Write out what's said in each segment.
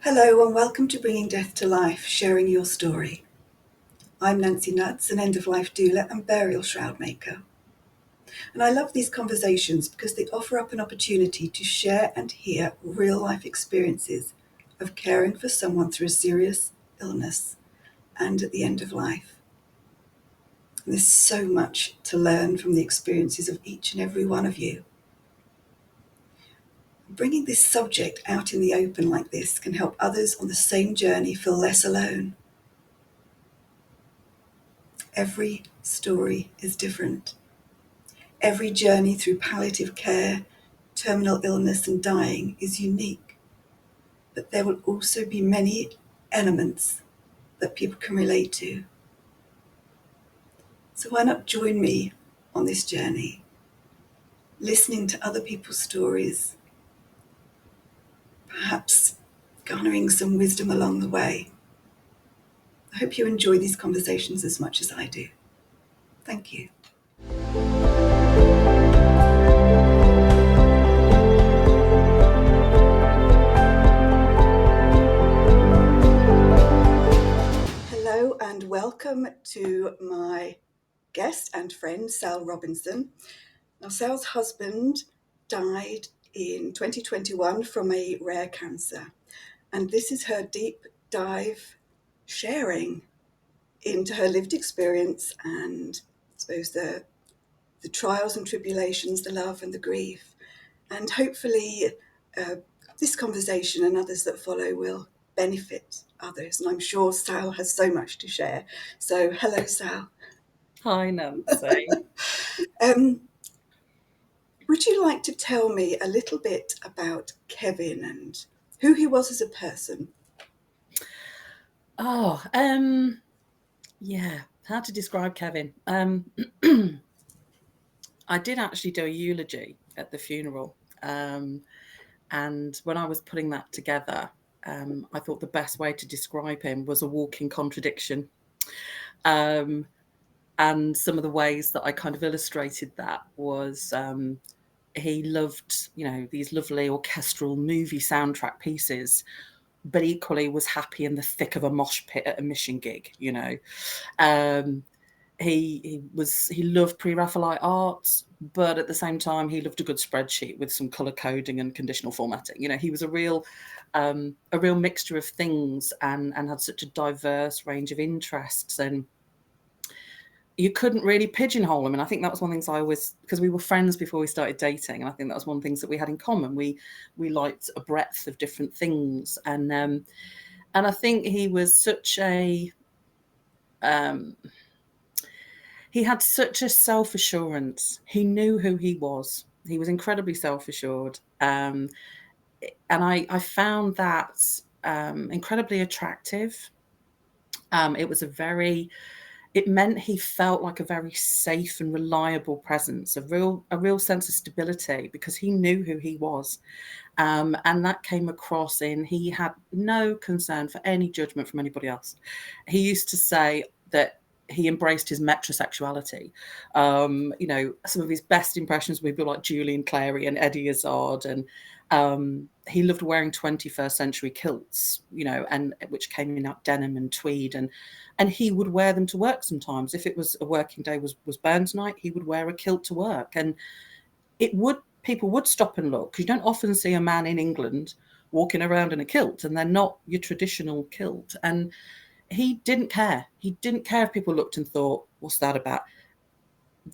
Hello and welcome to Bringing Death to Life, sharing your story. I'm Nancy Nuts, an end-of-life doula and burial shroud maker. And I love these conversations because they offer up an opportunity to share and hear real-life experiences of caring for someone through a serious illness and at the end of life. And there's so much to learn from the experiences of each and every one of you. Bringing this subject out in the open like this can help others on the same journey feel less alone. Every story is different. Every journey through palliative care, terminal illness and dying is unique. But there will also be many elements that people can relate to. So why not join me on this journey, listening to other people's stories, perhaps garnering some wisdom along the way. I hope you enjoy these conversations as much as I do. Thank you. Hello and welcome to my guest and friend, Sal Robinson. Now, Sal's husband died in 2021 from a rare cancer, and this is her deep dive sharing into her lived experience and I suppose the trials and tribulations, the love and the grief. And hopefully this conversation and others that follow will benefit others. And I'm sure Sal has so much to share. So hello, Sal. Hi, Nancy. Would you like to tell me a little bit about Kevin and who he was as a person? Yeah, how to describe Kevin. I did actually do a eulogy at the funeral. And when I was putting that together, I thought the best way to describe him was a walking contradiction. And some of the ways that I kind of illustrated that was he loved, these lovely orchestral movie soundtrack pieces, but equally was happy in the thick of a mosh pit at a mission gig. He loved pre-Raphaelite art, but at the same time he loved a good spreadsheet with some color coding and conditional formatting. He was a real mixture of things and had such a diverse range of interests, and you couldn't really pigeonhole him. And I think that was one of the things I always, because we were friends before we started dating, and I think that was one of the things that we had in common. We liked a breadth of different things, and I think he was such a he had such a self-assurance. He knew who he was. He was incredibly self-assured, and I found that incredibly attractive. It meant he felt like a very safe and reliable presence, a real sense of stability, because he knew who he was. And that came across in, he had no concern for any judgment from anybody else. He used to say that he embraced his metrosexuality. Some of his best impressions were people like Julian Clary and Eddie Izzard, and he loved wearing 21st century kilts, and which came in denim and tweed, and he would wear them to work sometimes. If it was a working day, was Burns night, he would wear a kilt to work, and people would stop and look, because you don't often see a man in England walking around in a kilt, and they're not your traditional kilt. And he didn't care. He didn't care if people looked and thought, what's that about?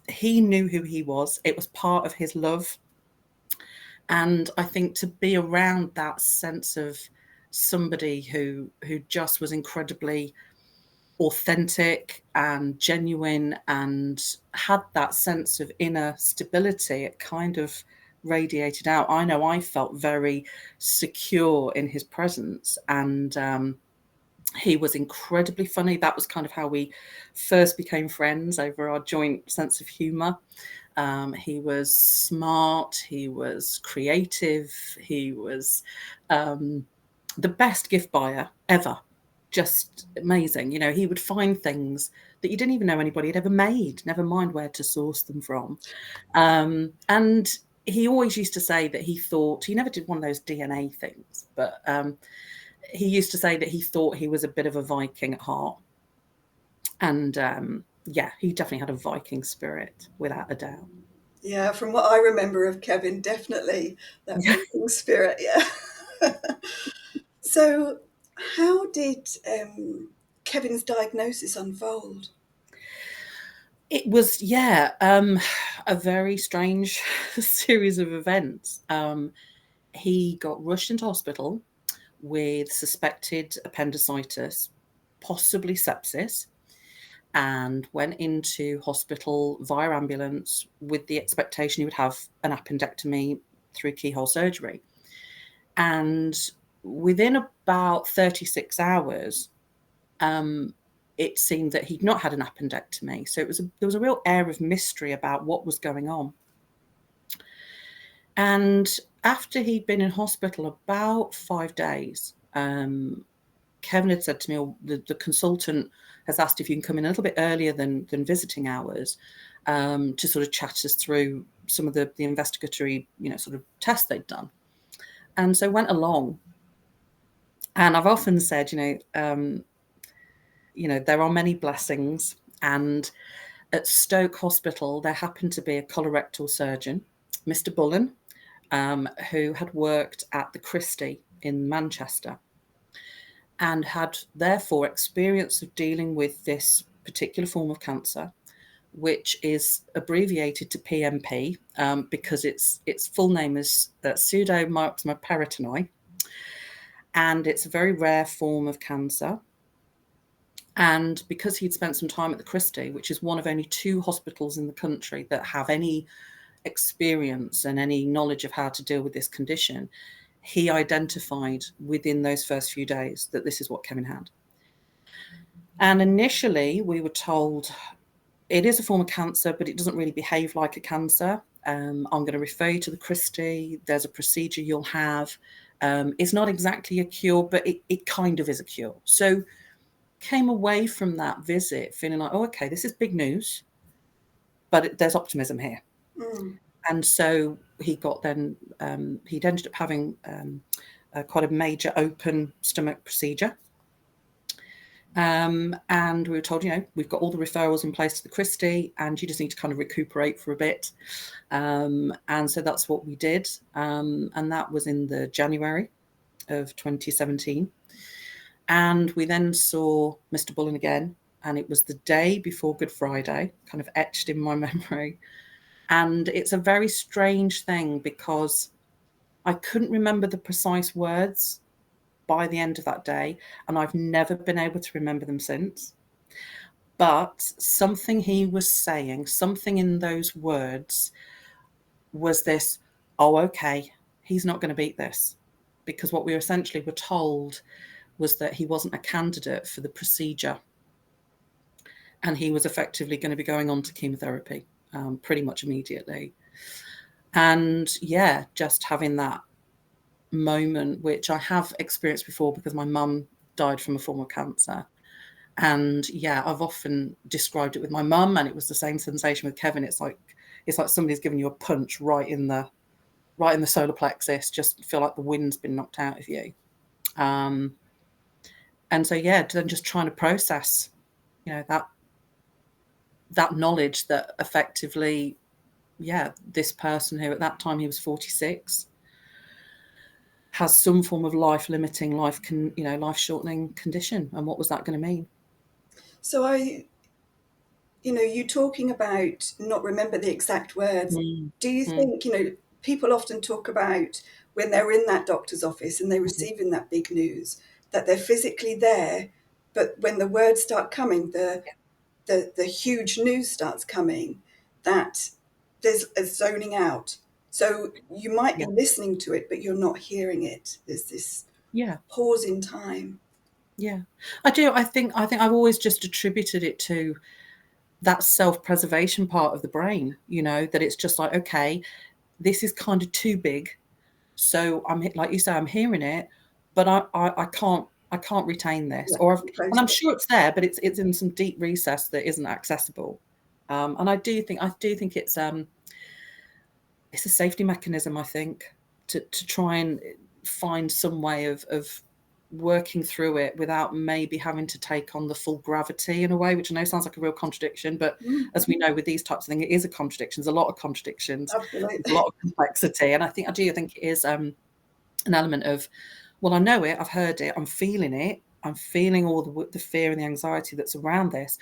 He knew who he was. It was part of his love. And I think to be around that sense of somebody who just was incredibly authentic and genuine and had that sense of inner stability, it kind of radiated out. I know I felt very secure in his presence, and he was incredibly funny. That was kind of how we first became friends, over our joint sense of humor. He was smart, he was creative, he was the best gift buyer ever. Just amazing. He would find things that you didn't even know anybody had ever made, never mind where to source them from. And he always used to say that he thought, he never did one of those DNA things, but he used to say that he thought he was a bit of a Viking at heart. And yeah, he definitely had a Viking spirit, without a doubt. Yeah, from what I remember of Kevin, definitely that Yeah. Viking spirit. Yeah. So, how did Kevin's diagnosis unfold? It was, yeah, a very strange series of events. He got rushed into hospital with suspected appendicitis, possibly sepsis, and went into hospital via ambulance with the expectation he would have an appendectomy through keyhole surgery. And within about 36 hours, um, it seemed that he'd not had an appendectomy. So there was a real air of mystery about what was going on. And after he'd been in hospital about 5 days, Kevin had said to me, or the consultant has asked if you can come in a little bit earlier than visiting hours, to sort of chat us through some of the investigatory, sort of tests they'd done. And so went along. And I've often said, there are many blessings. And at Stoke Hospital, there happened to be a colorectal surgeon, Mr. Bullen, who had worked at the Christie in Manchester and had therefore experience of dealing with this particular form of cancer, which is abbreviated to PMP, because its full name is pseudomyxoma peritoni, and it's a very rare form of cancer. And because he'd spent some time at the Christie, which is one of only 2 hospitals in the country that have any experience and any knowledge of how to deal with this condition, he identified within those first few days that this is what Kevin had. And initially, we were told it is a form of cancer, but it doesn't really behave like a cancer. I'm going to refer you to the Christie. There's a procedure you'll have. It's not exactly a cure, but it kind of is a cure. So came away from that visit feeling like, oh, okay, this is big news, but there's optimism here. Mm. And so he got then, he'd ended up having quite a major open stomach procedure. And we were told, we've got all the referrals in place to the Christie, and you just need to kind of recuperate for a bit. And so that's what we did. And that was in the January of 2017. And we then saw Mr. Bullen again, and it was the day before Good Friday, kind of etched in my memory. And it's a very strange thing because I couldn't remember the precise words by the end of that day, and I've never been able to remember them since. But something he was saying, something in those words was this, oh, okay, he's not going to beat this. Because what we essentially were told was that he wasn't a candidate for the procedure, and he was effectively going to be going on to chemotherapy pretty much immediately. And yeah, just having that moment, which I have experienced before because my mum died from a form of cancer. And yeah, I've often described it with my mum, and it was the same sensation with Kevin. It's like somebody's giving you a punch right in the solar plexus. Just feel like the wind's been knocked out of you. And so yeah, then just trying to process, that knowledge that effectively, yeah, this person who at that time he was 46 has some form of life shortening condition, and what was that going to mean? So you talking about not remember the exact words. Mm. Do you Mm. think, people often talk about when they're in that doctor's office and they're Mm. receiving that big news, that they're physically there, but when the words start coming, the huge news starts coming, that there's a zoning out. So you might be Yeah. listening to it, but you're not hearing it. There's this Yeah. pause in time. Yeah. I do. I think I've always just attributed it to that self-preservation part of the brain, that it's just like, okay, this is kind of too big. So I'm, like you say, I'm hearing it, but I can't retain this, Yeah, and I'm process. sure it's there, but it's in some deep recess that isn't accessible. And I do think it's a safety mechanism, I think, to try and find some way of working through it without maybe having to take on the full gravity in a way, which I know sounds like a real contradiction, but Mm, as we know with these types of things, it is a contradiction. There's a lot of contradictions, there's a absolutely. lot of complexity, and I think it is an element of, well, I know it, I've heard it, I'm feeling all the fear and the anxiety that's around this,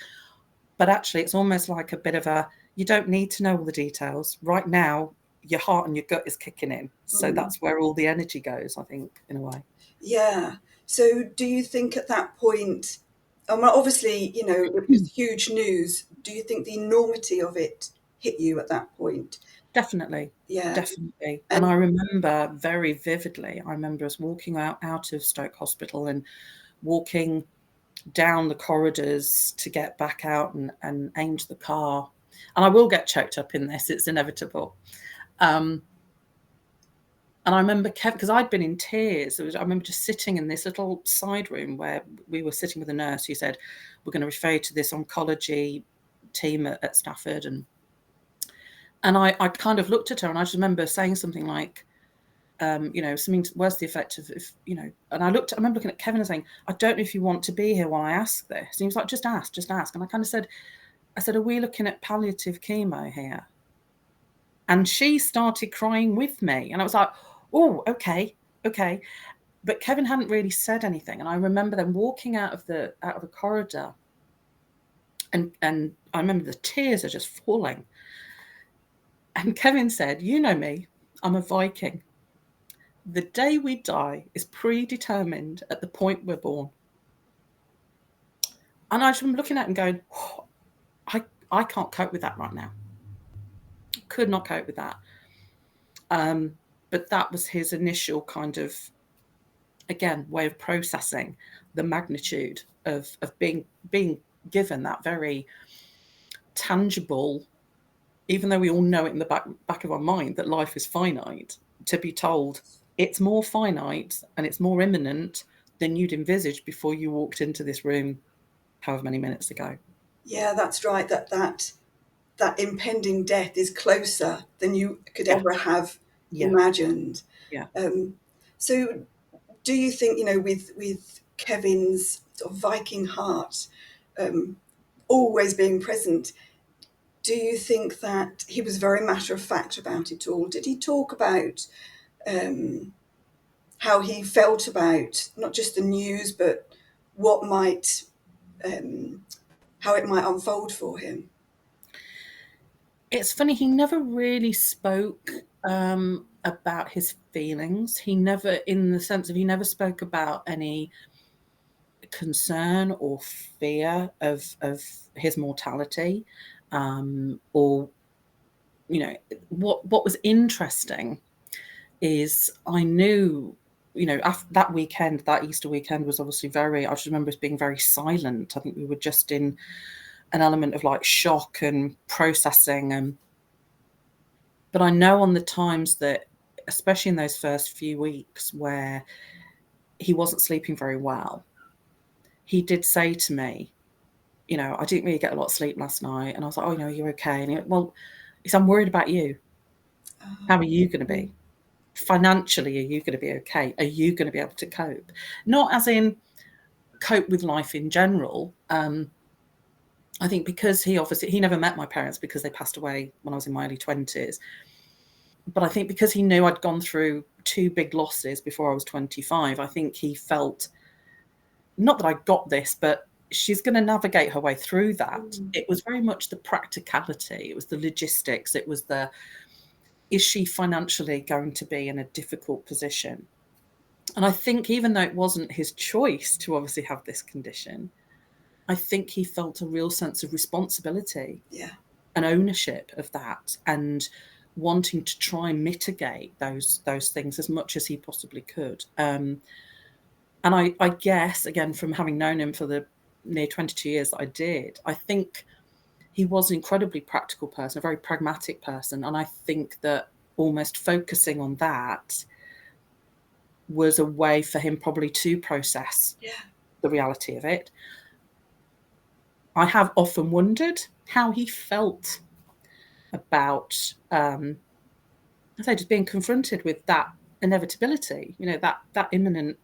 but actually it's almost like a bit of a, you don't need to know all the details right now. Your heart and your gut is kicking in, so Mm, that's where all the energy goes, I think, in a way. yeah. So do you think at that point, well, obviously, it was huge news. Do you think the enormity of it hit you at that point? Definitely, Yeah. definitely. And And I remember very vividly, I remember us walking out of Stoke Hospital and walking down the corridors to get back out and aim to the car. And I will get choked up in this, it's inevitable. Um, and I remember Kevin, because I'd been in tears. I remember just sitting in this little side room where we were sitting with a nurse who said, we're going to refer you to this oncology team at Stafford. And I kind of looked at her and I just remember saying something like, something, where's the effect of, if, and I remember looking at Kevin and saying, I don't know if you want to be here while I ask this. And he was like, just ask, just ask. And I kind of said, are we looking at palliative chemo here? And she started crying with me. And I was like, oh, okay, okay. But Kevin hadn't really said anything. And I remember them walking out of the corridor. And I remember the tears are just falling. And Kevin said, you know me, I'm a Viking. The day we die is predetermined at the point we're born. And I just remember looking at him going, oh, I can't cope with that right now. Could not cope with that. But that was his initial kind of, again, way of processing the magnitude of being given that very tangible, even though we all know it in the back of our mind that life is finite, to be told it's more finite and it's more imminent than you'd envisaged before you walked into this room however many minutes ago. yeah, that's right. That impending death is closer than you could Yeah, ever have yeah, imagined. yeah. Um, so, do you think, with Kevin's sort of Viking heart um, always being present, do you think that he was very matter of fact about it all? Did he talk about um, how he felt about not just the news, but what might, um, how it might unfold for him? It's funny, he never really spoke about his feelings. He never, in the sense of, he never spoke about any concern or fear of his mortality, or what was interesting is I knew, after that weekend, that Easter weekend was obviously very, I just remember us being very silent. I think we were just in an element of like shock and processing. But I know on the times that, especially in those first few weeks where he wasn't sleeping very well, he did say to me, I didn't really get a lot of sleep last night. And I was like, oh, you're okay. And he went, well, he said, I'm worried about you. How are you going to be? Financially, are you going to be okay? Are you going to be able to cope? Not as in cope with life in general. I think because he never met my parents because they passed away when I was in my early 20s. But I think because he knew I'd gone through two big losses before I was 25, I think he felt, not that I got this, but she's going to navigate her way through that. Mm, It was very much the practicality, it was the logistics, it was the, is she financially going to be in a difficult position? And I think even though it wasn't his choice to obviously have this condition, I think he felt a real sense of responsibility yeah, and ownership of that, and wanting to try and mitigate those things as much as he possibly could. And I guess, again, from having known him for the near 22 years that I did, I think he was an incredibly practical person, a very pragmatic person. And I think that almost focusing on that was a way for him probably to process yeah, the reality of it. I have often wondered how he felt about, I say, just being confronted with that inevitability, that imminent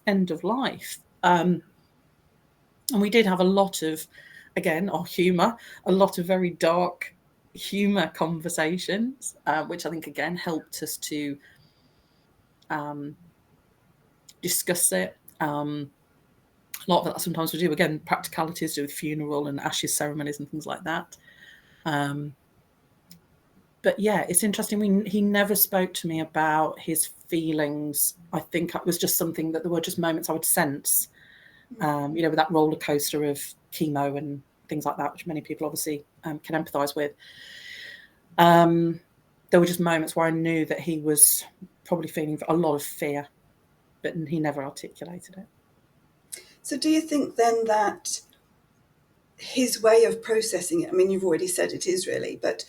end of life. And we did have a lot of, again, our humour, a lot of very dark humour conversations, which I think, again, helped us to discuss it. A lot of that sometimes we do, again, practicalities to do with funeral and ashes ceremonies and things like that. But yeah, it's interesting. He never spoke to me about his feelings. I think it was just something that there were just moments I would sense, with that roller coaster of chemo and things like that, which many people obviously can empathise with. There were just moments where I knew that he was probably feeling a lot of fear, but he never articulated it. So do you think then that his way of processing it, I mean, you've already said it is really, but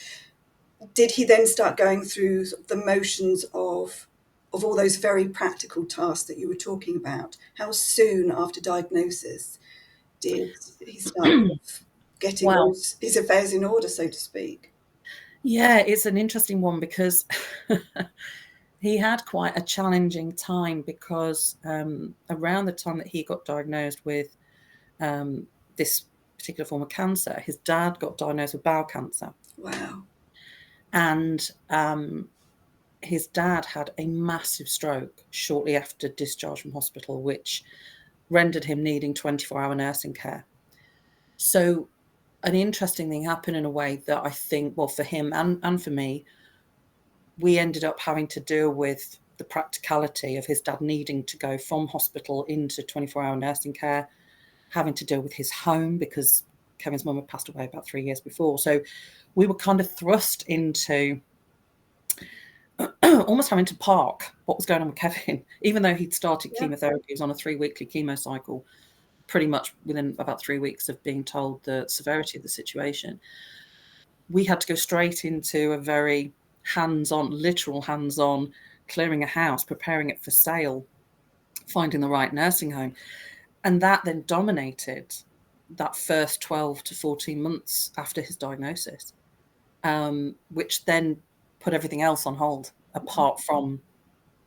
did he then start going through the motions of all those very practical tasks that you were talking about? How soon after diagnosis did he start getting Well, his affairs in order, so to speak? yeah, it's an interesting one because he had quite a challenging time because around the time that he got diagnosed with this particular form of cancer, his dad got diagnosed with bowel cancer. Wow. And his dad had a massive stroke shortly after discharge from hospital, which rendered him needing 24-hour nursing care. So an interesting thing happened in a way that I think, well, for him and for me, we ended up having to deal with the practicality of his dad needing to go from hospital into 24-hour nursing care, having to deal with his home because Kevin's mum had passed away about 3 years before. So we were kind of thrust into almost having to park what was going on with Kevin, even though he'd started chemotherapy. He was on a 3-weekly chemo cycle, pretty much within about 3 weeks of being told the severity of the situation. We had to go straight into a very hands-on, literal hands-on, clearing a house, preparing it for sale, finding the right nursing home. And that then dominated that first 12 to 14 months after his diagnosis, which then put everything else on hold apart from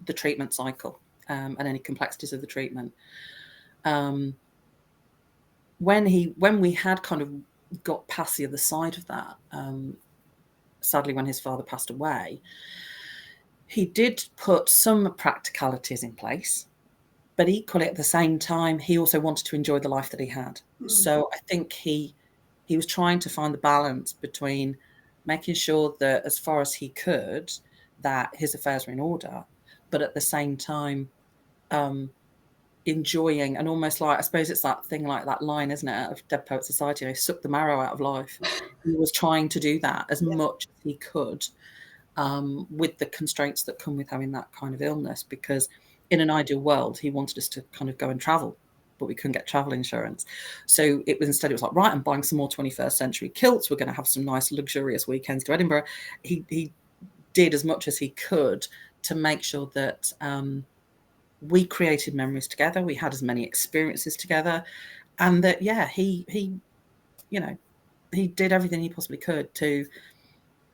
the treatment cycle and any complexities of the treatment. When we had kind of got past the other side of that, sadly, when his father passed away, he did put some practicalities in place, but equally at the same time, he also wanted to enjoy the life that he had. So I think he was trying to find the balance between making sure that as far as he could, that his affairs were in order, but at the same time, enjoying and almost like, I suppose it's that thing, like that line, isn't it, of Dead Poet Society, suck the marrow out of life. He was trying to do that as much as he could, with the constraints that come with having that kind of illness, because in an ideal world, he wanted us to kind of go and travel, but we couldn't get travel insurance. So it was like, right, I'm buying some more 21st century kilts. We're going to have some nice luxurious weekends to Edinburgh. He did as much as he could to make sure that we created memories together. We had as many experiences together, and that, he did everything he possibly could to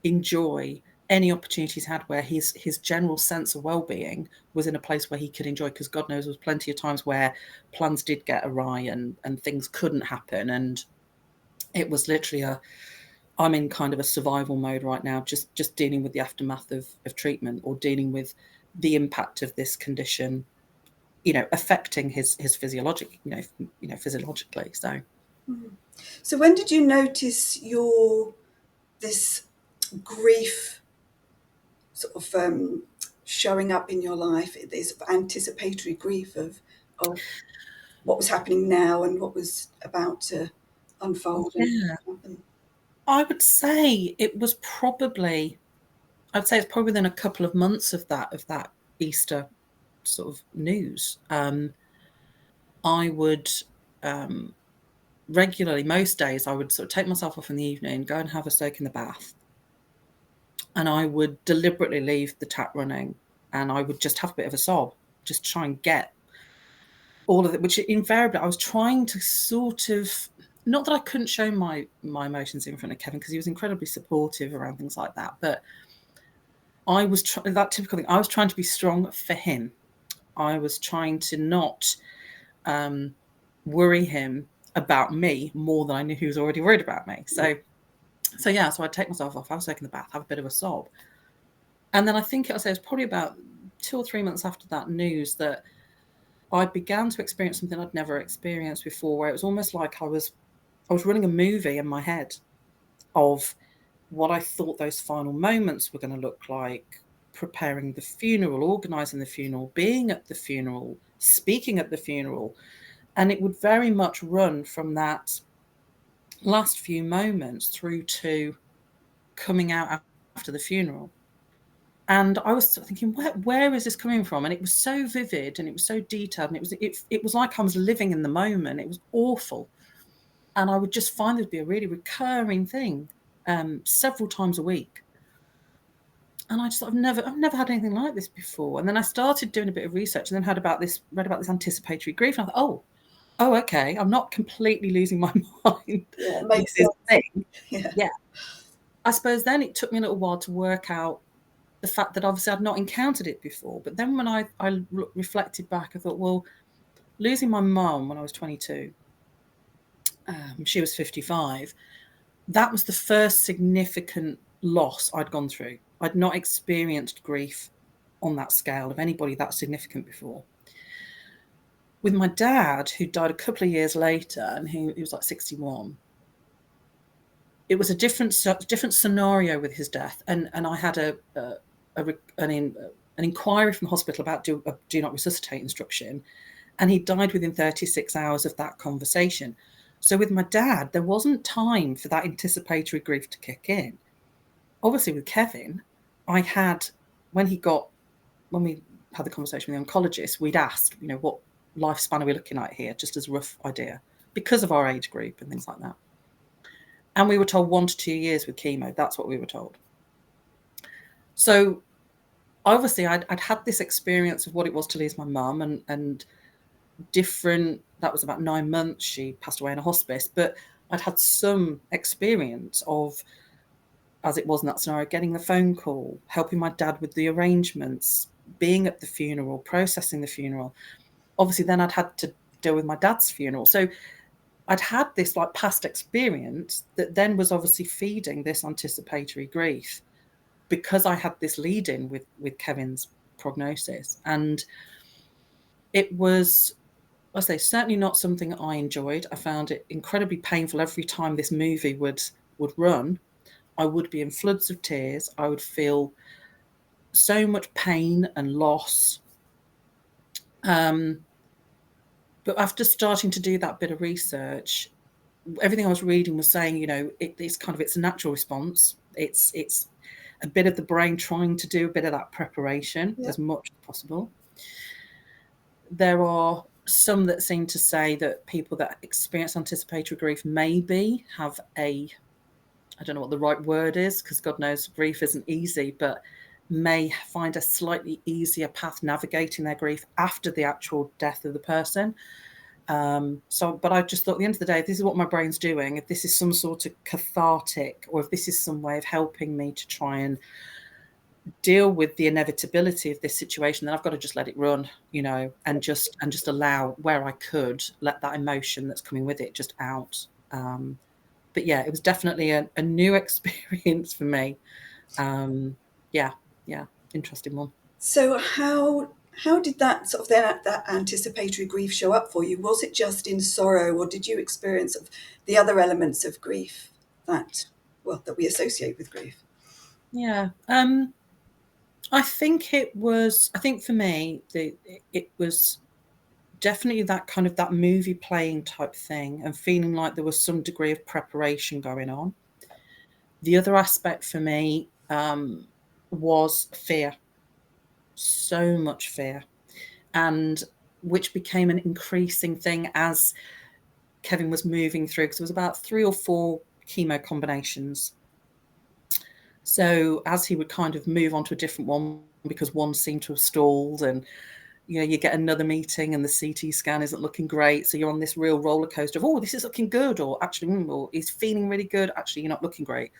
enjoy any opportunities had where his general sense of well-being was in a place where he could enjoy, because God knows there was plenty of times where plans did get awry and things couldn't happen, and it was literally I'm in kind of a survival mode right now, just dealing with the aftermath of treatment, or dealing with the impact of this condition, affecting his physiologically. So when did you notice this grief sort of showing up in your life, this anticipatory grief of what was happening now and what was about to unfold and Yeah, happen? I would say it's probably within a couple of months of that Easter sort of news. I would regularly, most days, I would sort of take myself off in the evening, go and have a soak in the bath, and I would deliberately leave the tap running, and I would just have a bit of a sob, just try and get all of it, which invariably I was trying to sort of, not that I couldn't show my emotions in front of Kevin, because he was incredibly supportive around things like that, but I was that typical thing. I was trying to be strong for him, I was trying to not worry him about me more than I knew he was already worried about me. So I'd take myself off, I was taking the bath, have a bit of a sob. And then I think it was probably about 2 or 3 months after that news that I began to experience something I'd never experienced before, where it was almost like I was running a movie in my head of what I thought those final moments were going to look like, preparing the funeral, organising the funeral, being at the funeral, speaking at the funeral. And it would very much run from that last few moments through to coming out after the funeral. And I was thinking, where is this coming from? And it was so vivid and it was so detailed, and it was like I was living in the moment. It was awful. And I would just find it would be a really recurring thing, several times a week. And I just I've never had anything like this before. And then I started doing a bit of research, and then read about this anticipatory grief, and I thought, oh, okay, I'm not completely losing my mind. Yeah, it This makes is sense. a thing. Yeah. Yeah. I suppose then it took me a little while to work out the fact that obviously I'd not encountered it before. But then when I reflected back, I thought, well, losing my mum when I was 22, she was 55, that was the first significant loss I'd gone through. I'd not experienced grief on that scale of anybody that significant before. With my dad, who died a couple of years later, and he was like 61, it was a different scenario with his death. And I had an inquiry from the hospital about do not resuscitate instruction, and he died within 36 hours of that conversation. So with my dad, there wasn't time for that anticipatory grief to kick in. Obviously with Kevin, I had, when we had the conversation with the oncologist, we'd asked, what lifespan are we looking at here, just as a rough idea, because of our age group and things like that. And we were told 1 to 2 years with chemo. That's what we were told. So obviously I'd had this experience of what it was to lose my mum, and that was about 9 months. She passed away in a hospice, but I'd had some experience of, as it was in that scenario, getting the phone call, helping my dad with the arrangements, being at the funeral, processing the funeral. Obviously then I'd had to deal with my dad's funeral. So I'd had this like past experience that then was obviously feeding this anticipatory grief, because I had this lead in with Kevin's prognosis. And it was, I say, certainly not something I enjoyed. I found it incredibly painful every time this movie would run. I would be in floods of tears. I would feel so much pain and loss. But after starting to do that bit of research, everything I was reading was saying, it's a natural response. It's a bit of the brain trying to do a bit of that preparation as much as possible. There are some that seem to say that people that experience anticipatory grief maybe have I don't know what the right word is, because God knows grief isn't easy, but may find a slightly easier path navigating their grief after the actual death of the person. But I just thought, at the end of the day, if this is what my brain's doing, if this is some sort of cathartic, or if this is some way of helping me to try and deal with the inevitability of this situation, then I've got to just let it run, and just allow, where I could, let that emotion that's coming with it just out. But yeah, it was definitely a new experience for me. Yeah, interesting one. So how did that sort of that anticipatory grief show up for you? Was it just in sorrow, or did you experience of the other elements of grief that we associate with grief? Yeah. I think for me, it was definitely that kind of that movie playing type thing, and feeling like there was some degree of preparation going on. The other aspect for me was fear, so much fear, and which became an increasing thing as Kevin was moving through, because there was about 3 or 4 chemo combinations. So as he would kind of move on to a different one, because one seemed to have stalled, and you get another meeting and the CT scan isn't looking great, so you're on this real roller coaster of, oh, this is looking good, or actually, or he's feeling really good, actually you're not looking great.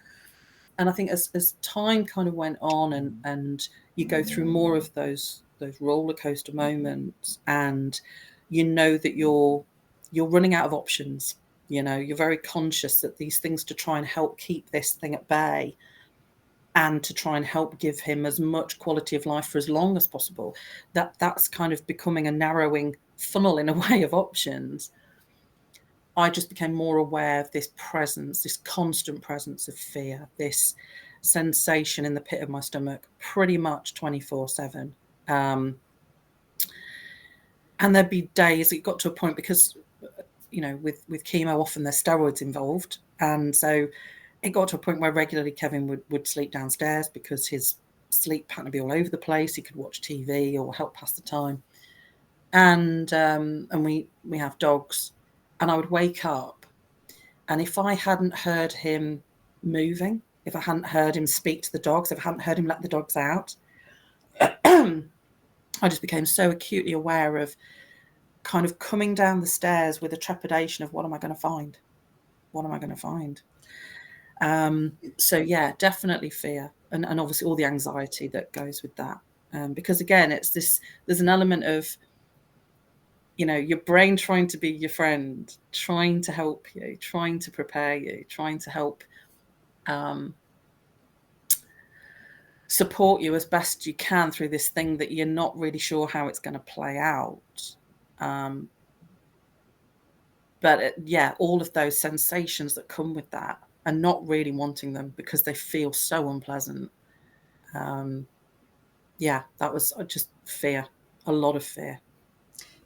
And I think as time kind of went on, and you go through more of those those roller coaster moments, and you know that you're running out of options. You know, you're very conscious that these things to try and help keep this thing at bay and to try and help give him as much quality of life for as long as possible, that's kind of becoming a narrowing funnel in a way of options. I just became more aware of this presence, this constant presence of fear, this sensation in the pit of my stomach, pretty much 24/7. And there'd be days it got to a point because, you know, with chemo, often there's steroids involved. And so it got to a point where regularly Kevin would sleep downstairs because his sleep pattern would be all over the place. He could watch TV or help pass the time. And we have dogs, and I would wake up, and if I hadn't heard him moving, if I hadn't heard him speak to the dogs, if I hadn't heard him let the dogs out, I just became so acutely aware of kind of coming down the stairs with a trepidation of what am I going to find? What am I going to find? So yeah, definitely fear, and obviously all the anxiety that goes with that. Because again, it's this, there's an element of, you know, your brain trying to be your friend, trying to help you, trying to prepare you, trying to help support you as best you can through this thing that you're not really sure how it's going to play out. But yeah, all of those sensations that come with that and not really wanting them because they feel so unpleasant. Yeah, that was just fear, a lot of fear.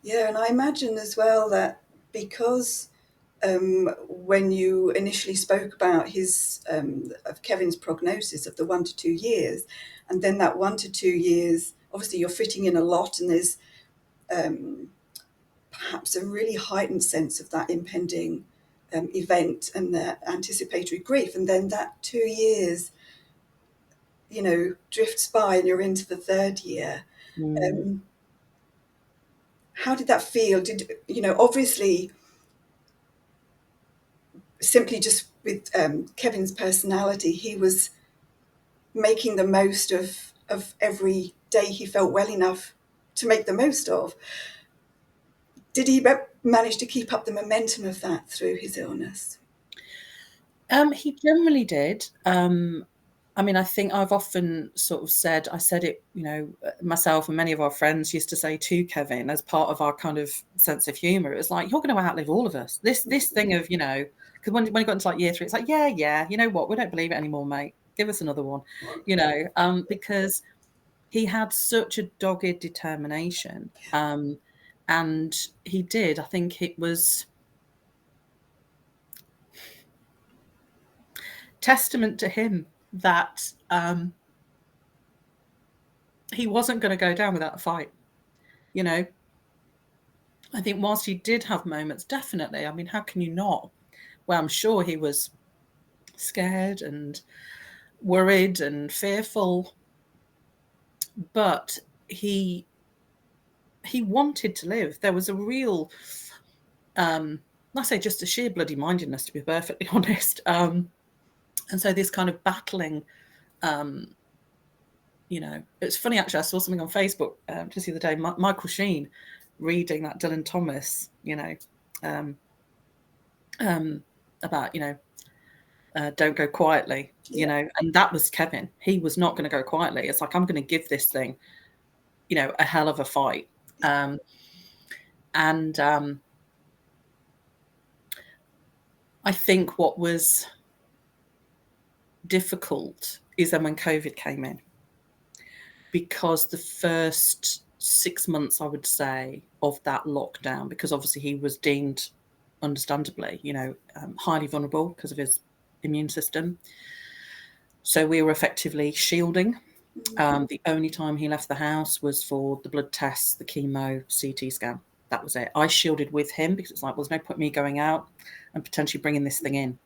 Yeah, and I imagine as well that because when you initially spoke about his of Kevin's prognosis of the 1 to 2 years, and then that 1 to 2 years, obviously you're fitting in a lot, and there's perhaps a really heightened sense of that impending event and the anticipatory grief, and then that 2 years, you know, drifts by, and you're into the third year. How did that feel? Did you know? Obviously, simply just with Kevin's personality, he was making the most of every day he felt well enough to make the most of. Did he manage to keep up the momentum of that through his illness? He generally did. I mean, I think I've often sort of said, I said it, you know, myself and many of our friends used to say to Kevin as part of our kind of sense of humor, it was like, you're going to outlive all of us. This thing of, you know, because when he got into like year 3, it's like, yeah, you know what? We don't believe it anymore, mate. Give us another one, you know, because he had such a dogged determination. And he did. I think it was testament to him that he wasn't going to go down without a fight. You know, I think whilst he did have moments, definitely. I mean, how can you not? Well, I'm sure he was scared and worried and fearful, but he wanted to live. There was a real, I say, just a sheer bloody mindedness, to be perfectly honest. And so this kind of battling, you know, it's funny actually. I saw something on Facebook just the other day. Michael Sheen reading that Dylan Thomas, you know, about, you know, don't go quietly, you know, and that was Kevin. He was not going to go quietly. It's like, I'm going to give this thing, you know, a hell of a fight. And I think what was difficult is then when COVID came in, because the first 6 months, I would say, of that lockdown, because obviously he was deemed, understandably, you know, highly vulnerable because of his immune system. So we were effectively shielding. The only time he left the house was for the blood tests, the chemo, CT scan. That was it. I shielded with him because it's like, well, there's no point me going out and potentially bringing this thing in.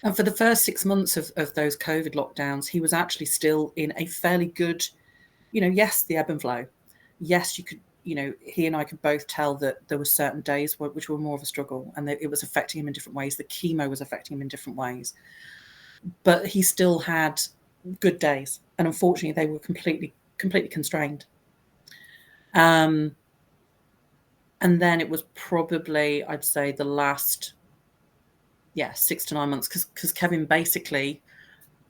And for the first 6 months of those COVID lockdowns, he was actually still in a fairly good, you know, yes, the ebb and flow. Yes, you could, you know, he and I could both tell that there were certain days which were more of a struggle, and it was affecting him in different ways. The chemo was affecting him in different ways. But he still had good days. And unfortunately, they were completely constrained. And then it was probably, I'd say, the last 6 to 9 months, because Kevin basically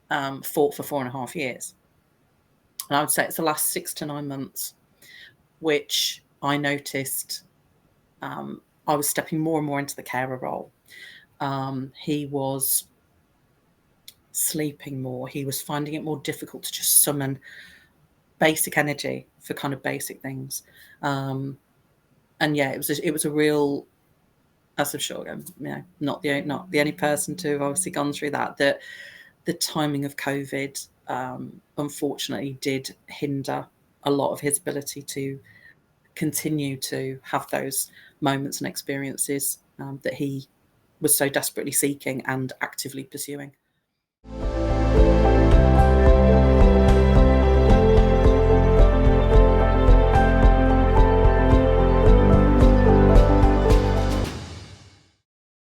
fought for 4.5 years. And I would say it's the last 6 to 9 months which I noticed I was stepping more and more into the carer role. He was sleeping more. He was finding it more difficult to just summon basic energy for kind of basic things. And yeah, it was a real, as I'm sure I'm, not the only person to have obviously gone through that. That the timing of COVID unfortunately did hinder a lot of his ability to continue to have those moments and experiences that he was so desperately seeking and actively pursuing.